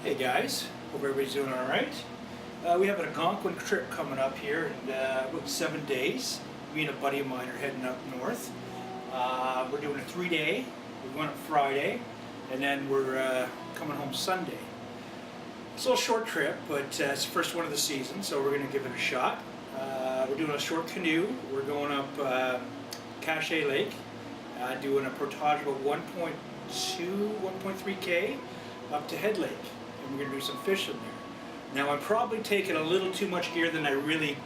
Hey guys, hope everybody's doing alright. We have an Algonquin trip coming up here in about 7 days. Me and a buddy of mine are heading up north. We're doing a 3-day. We went up Friday and then we're coming home Sunday. It's a little short trip, but it's the first one of the season, so we're going to give it a shot. We're doing a short canoe. We're going up Cache Lake, doing a portage of 1.2, 1.3K up to Head Lake. And we're going to do some fishing there. Now I'm probably taking a little too much gear than I really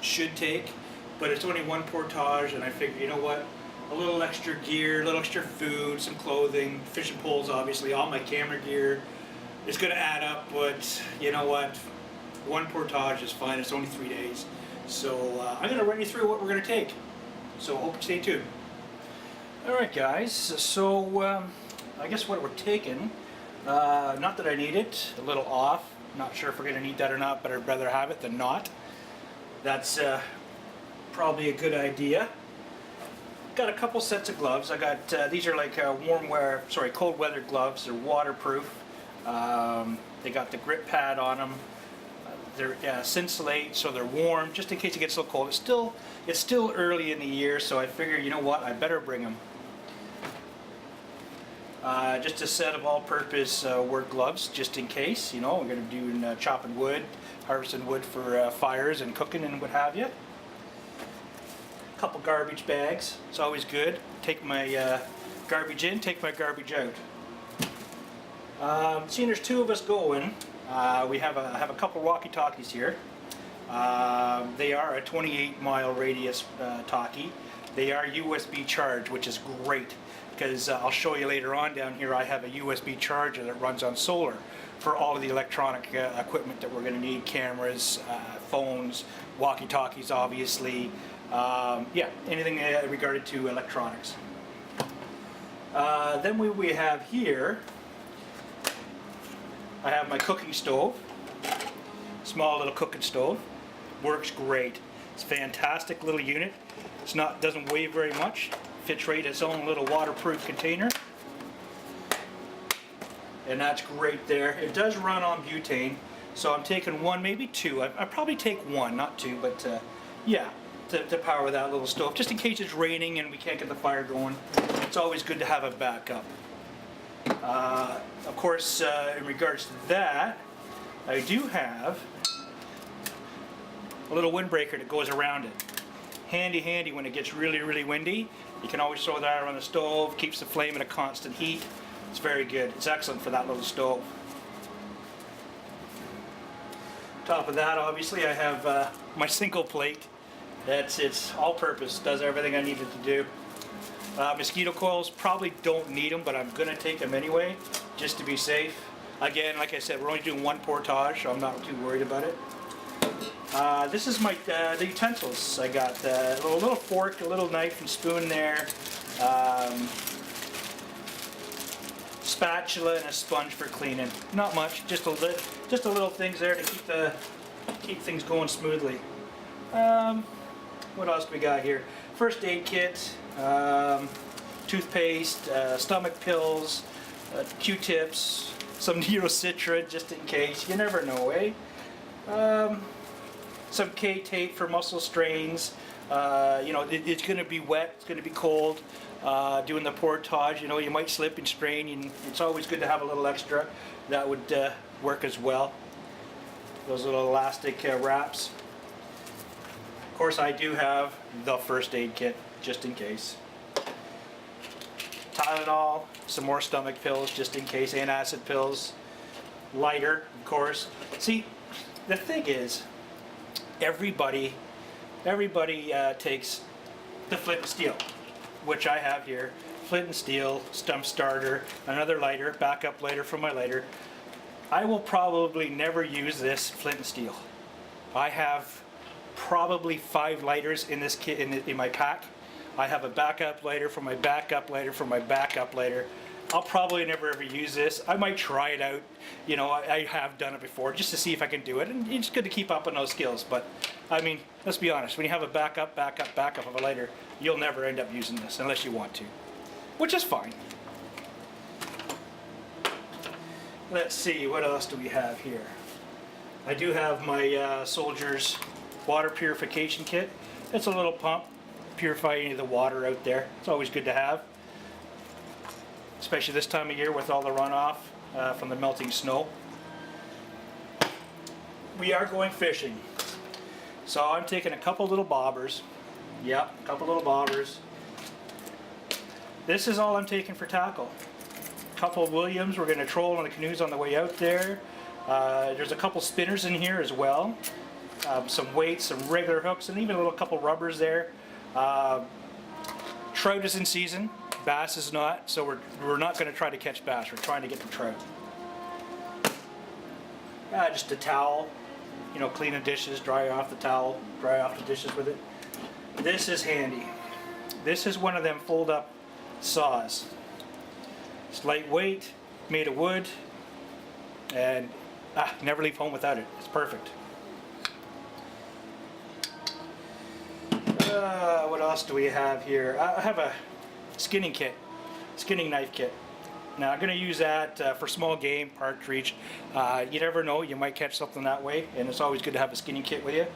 should take, but it's only one portage and I figure, you know what, a little extra gear, a little extra food, some clothing, fishing poles obviously, all my camera gear. It's going to add up, but you know what, one portage is fine, it's only 3 days. So I'm going to run you through what we're going to take. So hope you stay tuned. Alright guys, so I guess what we're taking, not that I need it, a little off, not sure if we're going to need that or not, but I'd rather have it than not. That's probably a good idea. Got a couple sets of gloves. I got, these are like cold weather gloves. They're waterproof. They got the grip pad on them. They're Cincelate, so they're warm, just in case it gets a little cold. It's still early in the year, so I figure, you know what, I better bring them. Just a set of all-purpose work gloves, just in case. You know, we're going to do chopping wood, harvesting wood for fires and cooking and what have you. A couple garbage bags. It's always good. Take my garbage in, take my garbage out. Seeing there's two of us going, we have a couple walkie-talkies here. They are a 28-mile radius talkie. They are USB charged, which is great. Because I'll show you later on down here, I have a USB charger that runs on solar for all of the electronic equipment that we're going to need, cameras, phones, walkie-talkies obviously, yeah, anything regarded to electronics. Then we have here, I have my cooking stove, small little cooking stove, works great. It's a fantastic little unit. Doesn't weigh very much. Fits right in its own little waterproof container, and that's great there. It does run on butane, so I'm taking one, maybe two. I probably take one, not two, but yeah, to power that little stove, just in case it's raining and we can't get the fire going. It's always good to have a backup. Of course, in regards to that, I do have a little windbreaker that goes around it. Handy when it gets really windy. You can always throw that around the stove, keeps the flame at a constant heat. It's very good. It's excellent for that little stove. Top of that, obviously, I have my single plate. It's all-purpose, does everything I need it to do. Mosquito coils, probably don't need them, but I'm going to take them anyway, just to be safe. Again, like I said, we're only doing one portage, so I'm not too worried about it. This is my the utensils. I got a little fork, a little knife and spoon there, spatula and a sponge for cleaning. Not much, just a little things there to keep things going smoothly. What else do we got here? First aid kit, toothpaste, stomach pills, Q-tips, some Neurocitrin just in case. You never know, eh? Some K-tape for muscle strains. You know, it's going to be wet, it's going to be cold. Doing the portage, you know, you might slip and strain, and it's always good to have a little extra. That would work as well. Those little elastic wraps. Of course, I do have the first aid kit, just in case. Tylenol, some more stomach pills, just in case, antacid pills. Lighter, of course. See, the thing is, everybody takes the flint and steel, which I have here. Flint and steel, stump starter, another lighter, backup lighter for my lighter. I will probably never use this flint and steel. I have probably 5 lighters in this kit in my pack. I have a backup lighter for my backup lighter for my backup lighter. I'll probably never ever use this. I might try it out. You know, I have done it before just to see if I can do it, and it's good to keep up on those skills. But I mean, let's be honest. When you have a backup of a lighter, you'll never end up using this unless you want to, which is fine. Let's see, what else do we have here? I do have my Soldier's water purification kit. It's a little pump, purify any of the water out there. It's always good to have, especially this time of year with all the runoff from the melting snow. We are going fishing, so I'm taking a couple little bobbers. Yep, a couple little bobbers. This is all I'm taking for tackle. A couple of Williams, we're going to troll on the canoes on the way out there. There's a couple spinners in here as well. Some weights, some regular hooks, and even a little couple rubbers there. Trout is in season, bass is not, so we're not going to try to catch bass, we're trying to get the trout. Just a towel, you know, clean the dishes, dry off the towel, dry off the dishes with it. This is handy. This is one of them fold up saws. It's lightweight, made of wood, and never leave home without it. It's perfect. What else do we have here? I have a skinning kit, skinning knife kit. Now I'm going to use that for small game, partridge. You never know, you might catch something that way, and it's always good to have a skinning kit with you.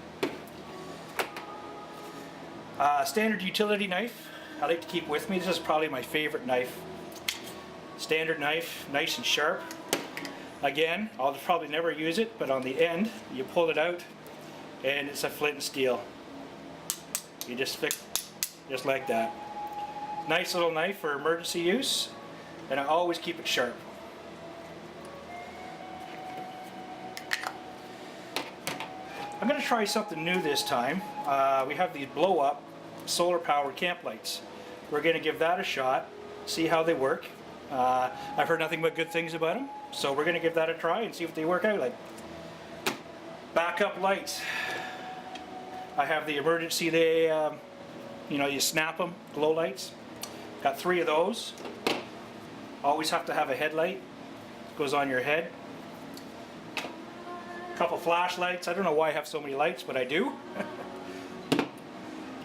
Standard utility knife, I like to keep with me. This is probably my favorite knife. Standard knife, nice and sharp. Again, I'll probably never use it, but on the end, you pull it out, and it's a flint and steel. You just fix, just like that. Nice little knife for emergency use, and I always keep it sharp. I'm going to try something new this time. We have these blow-up solar powered camp lights. We're going to give that a shot, see how they work. I've heard nothing but good things about them, so we're going to give that a try and see what they work out like. Backup lights. I have the emergency, you know, you snap them, glow lights. Got 3 of those. Always have to have a headlight. Goes on your head. Couple flashlights. I don't know why I have so many lights, but I do.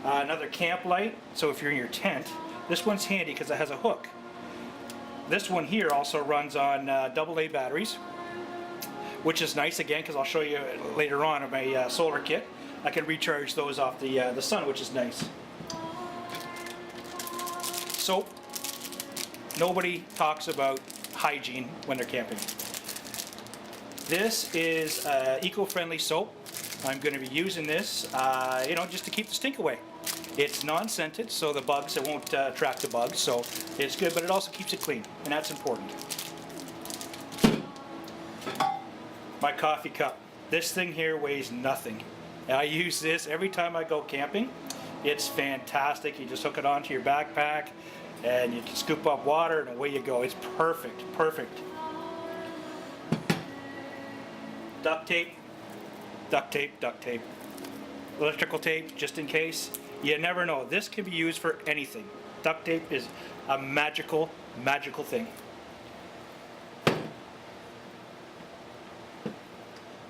Another camp light. So if you're in your tent, this one's handy because it has a hook. This one here also runs on AA batteries, which is nice again because I'll show you later on in my solar kit. I can recharge those off the sun, which is nice. Soap. Nobody talks about hygiene when they're camping. This is eco-friendly soap. I'm going to be using this, you know, just to keep the stink away. It's non-scented, so the bugs, it won't attract the bugs, so it's good, but it also keeps it clean, and that's important. My coffee cup. This thing here weighs nothing. I use this every time I go camping. It's fantastic. You just hook it onto your backpack, and you can scoop up water, and away you go. It's perfect, perfect. Duct tape, duct tape, duct tape. Electrical tape, just in case. You never know. This can be used for anything. Duct tape is a magical, magical thing.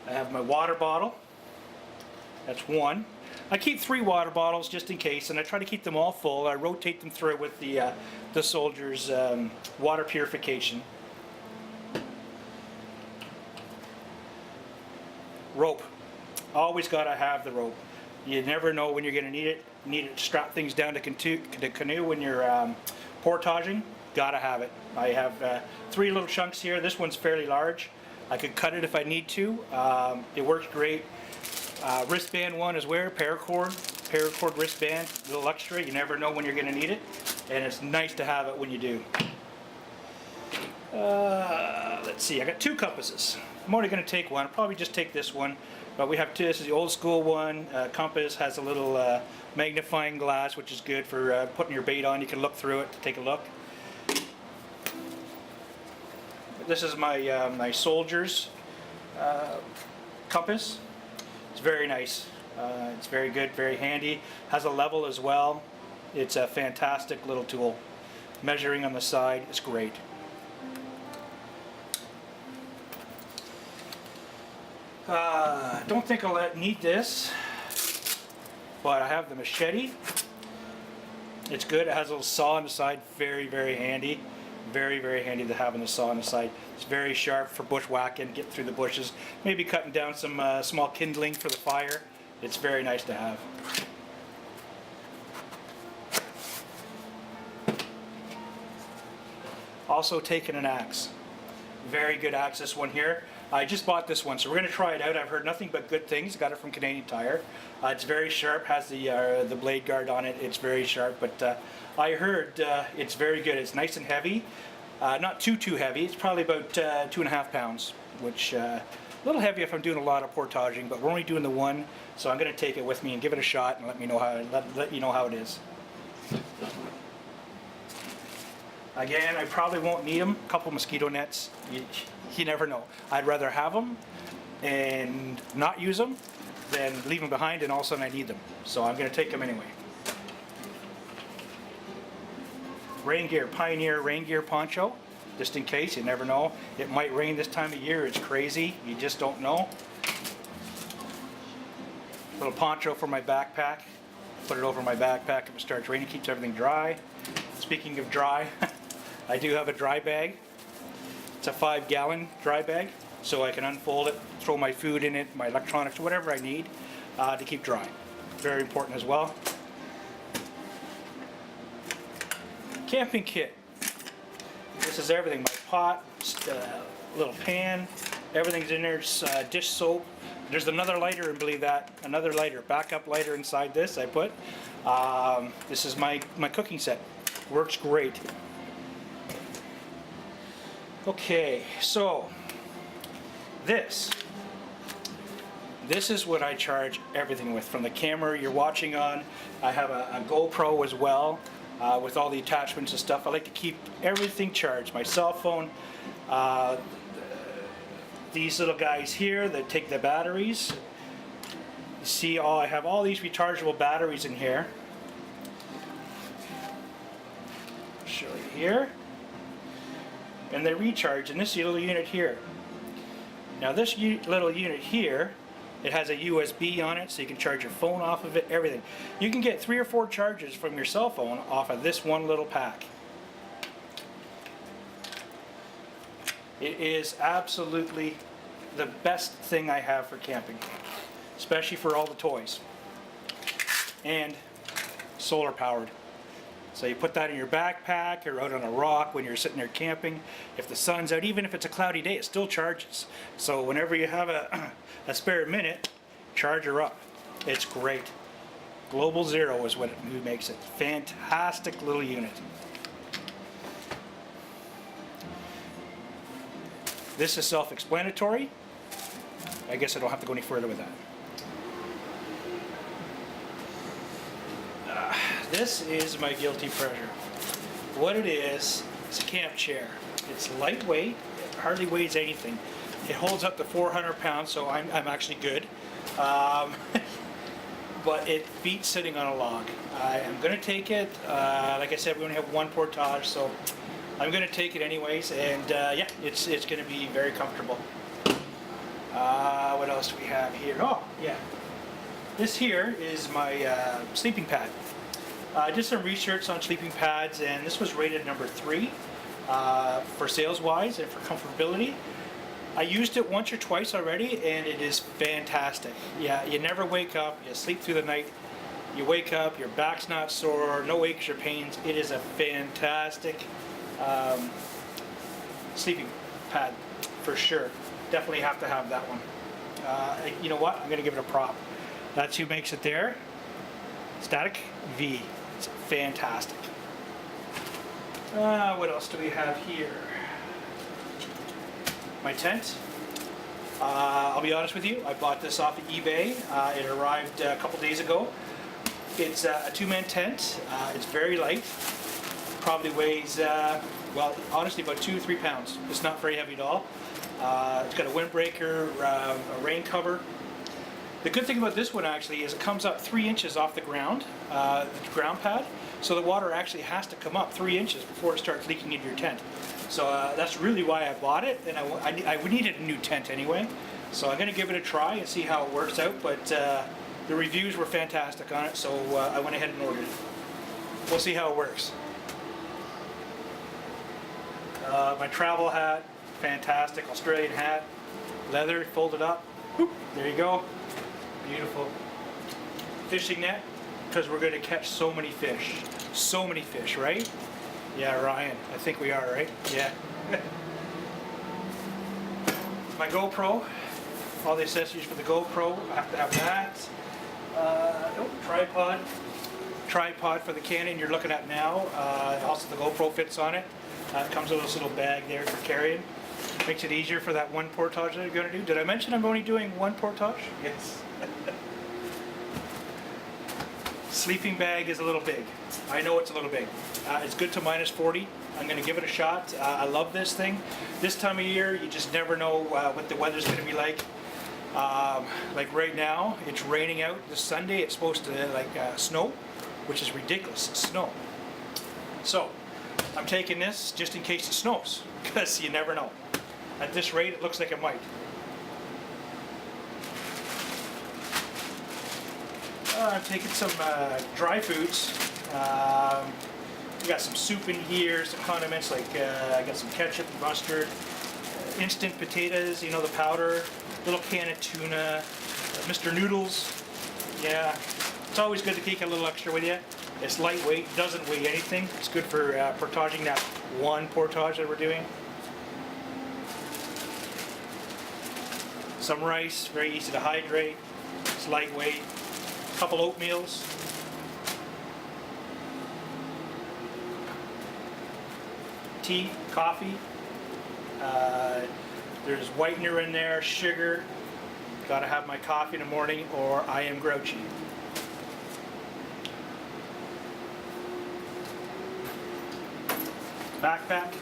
I have my water bottle. That's one. I keep 3 water bottles just in case, and I try to keep them all full. I rotate them through with the Soldier's water purification. Rope. Always got to have the rope. You never know when you're going to need it. You need it to strap things down to the canoe when you're portaging. Got to have it. I have 3 little chunks here. This one's fairly large. I could cut it if I need to. It works great. Wristband one is where paracord wristband, a little extra. You never know when you're going to need it, and it's nice to have it when you do. Let's see, I got 2 compasses. I'm only going to take one. I'll probably just take this one, but we have 2. This is the old school one. Compass has a little magnifying glass, which is good for putting your bait on. You can look through it to take a look. This is my my Soldier's compass. It's very nice. It's very good, very handy. Has a level as well. It's a fantastic little tool. Measuring on the side is great. Don't think I'll need this, but I have the machete. It's good. It has a little saw on the side. Very, very handy. Very, very handy to have on the saw on the side. It's very sharp for bushwhacking, get through the bushes, maybe cutting down some small kindling for the fire. It's very nice to have. Also taking an axe. Very good axe, this one here. I just bought this one, so we're going to try it out. I've heard nothing but good things. Got it from Canadian Tire. It's very sharp, has the blade guard on it. It's very sharp, but I heard it's very good. It's nice and heavy. Not too heavy. It's probably about 2.5 pounds, which a little heavy if I'm doing a lot of portaging, but we're only doing the one, so I'm going to take it with me and give it a shot and let you know how it is. Again, I probably won't need them. A couple mosquito nets. You never know. I'd rather have them and not use them than leave them behind and all of a sudden I need them. So I'm going to take them anyway. Rain gear, Pioneer rain gear poncho, just in case. You never know. It might rain this time of year. It's crazy. You just don't know. Little poncho for my backpack. Put it over my backpack if it starts raining. Keeps everything dry. Speaking of dry, I do have a dry bag. It's a 5-gallon dry bag, so I can unfold it, throw my food in it, my electronics, whatever I need to keep dry. Very important as well. Camping kit. This is everything. My pot, little pan, everything's in there. Dish soap. There's another lighter, and believe that, another lighter, backup lighter inside this I put. This is my cooking set. Works great. Okay, so this is what I charge everything with. From the camera you're watching on, I have a GoPro as well with all the attachments and stuff. I like to keep everything charged. My cell phone, these little guys here that take the batteries. You see, I have all these rechargeable batteries in here. I'll show you here. And they recharge in this little unit here. Now this little unit here, it has a USB on it, so you can charge your phone off of it, everything. You can get 3 or 4 charges from your cell phone off of this one little pack. It is absolutely the best thing I have for camping, especially for all the toys. And solar powered. So you put that in your backpack or out on a rock when you're sitting there camping. If the sun's out, even if it's a cloudy day, it still charges. So whenever you have a spare minute, charge her up. It's great. Global Zero is who makes it. Fantastic little unit. This is self-explanatory. I guess I don't have to go any further with that. This is my guilty pleasure. What it is, it's a camp chair. It's lightweight, it hardly weighs anything. It holds up to 400 pounds, so I'm actually good. But it beats sitting on a log. I am going to take it. Like I said, we only have one portage, so I'm going to take it anyways. And yeah, it's going to be very comfortable. What else do we have here? Oh, yeah. This here is my sleeping pad. I did some research on sleeping pads, and this was rated number 3 for sales-wise and for comfortability. I used it once or twice already, and it is fantastic. Yeah, you never wake up, you sleep through the night, you wake up, your back's not sore, no aches or pains. It is a fantastic sleeping pad for sure. Definitely have to have that one. You know what? I'm going to give it a prop. That's who makes it there. Static V. It's fantastic. What else do we have here? My tent. I'll be honest with you, I bought this off of eBay. It arrived a couple days ago. It's a 2-man tent. It's very light. Probably weighs, well, honestly, about 2 or 3 pounds. It's not very heavy at all. It's got a windbreaker, a rain cover. The good thing about this one actually is it comes up 3 inches off the ground pad, so the water actually has to come up 3 inches before it starts leaking into your tent. So that's really why I bought it, and I needed a new tent anyway. So I'm going to give it a try and see how it works out, but the reviews were fantastic on it, so I went ahead and ordered it. We'll see how it works. My travel hat, fantastic Australian hat, leather, folded up. Whoop, there you go. Beautiful. Fishing net, because we're going to catch so many fish. So many fish, right? Yeah, Ryan, I think we are, right? Yeah. My GoPro, all the accessories for the GoPro, I have to have that. Tripod for the Canon you're looking at now. Also the GoPro fits on it. It comes with this little bag there for carrying. Makes it easier for that one portage that I'm going to do. Did I mention I'm only doing one portage? Yes. Sleeping bag is a little big. I know it's a little big. It's good to -40. I'm going to give it a shot. I love this thing. This time of year, you just never know what the weather's going to be like. Like right now, it's raining out. This Sunday, it's supposed to snow, which is ridiculous. Snow. So, I'm taking this just in case it snows, because you never know. At this rate, it looks like it might. I'm taking some dry foods. We got some soup in here, some condiments like I got some ketchup and mustard, instant potatoes, you know, the powder, little can of tuna, Mr. Noodles. Yeah, it's always good to take a little extra with you. It's lightweight, doesn't weigh anything. It's good for portaging that one portage that we're doing. Some rice, very easy to hydrate. It's lightweight. A couple oatmeals. Tea, coffee. There's whitener in there, sugar. Gotta have my coffee in the morning or I am grouchy. Backpack.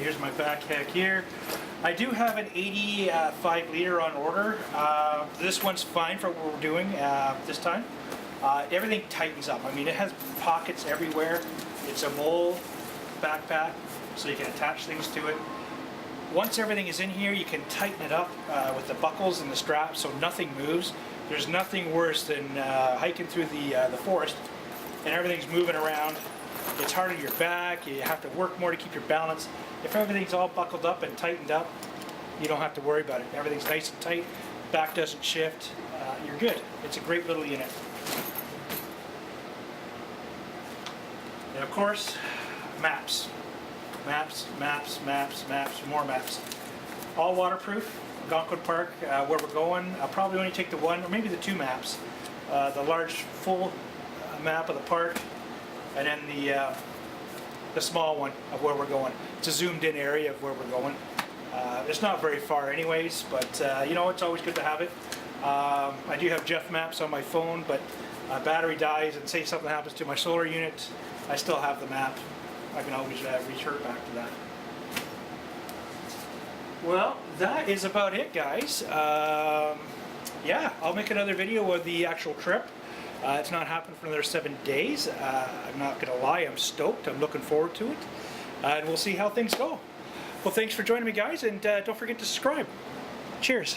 Here's my backpack here. I do have an 85 liter on order. This one's fine for what we're doing this time. Everything tightens up. I mean, it has pockets everywhere. It's a mole backpack, so you can attach things to it. Once everything is in here, you can tighten it up with the buckles and the straps so nothing moves. There's nothing worse than hiking through the forest and everything's moving around. It's hard on your back, you have to work more to keep your balance. If everything's all buckled up and tightened up, you don't have to worry about it. Everything's nice and tight, back doesn't shift, you're good. It's a great little unit. And of course, maps. Maps, more maps. All waterproof, Algonquin Park, where we're going. I'll probably only take the one, or maybe the two maps. The large full map of the park, and then the small one of where we're going. It's a zoomed in area of where we're going. It's not very far anyways, but you know, it's always good to have it. I do have Jeff maps on my phone, but battery dies and say something happens to my solar unit, I still have the map. I can always revert back to that. Well, that is about it, guys. Yeah, I'll make another video of the actual trip. It's not happening for another 7 days. I'm not going to lie, I'm stoked. I'm looking forward to it. And we'll see how things go. Well, thanks for joining me, guys, and don't forget to subscribe. Cheers.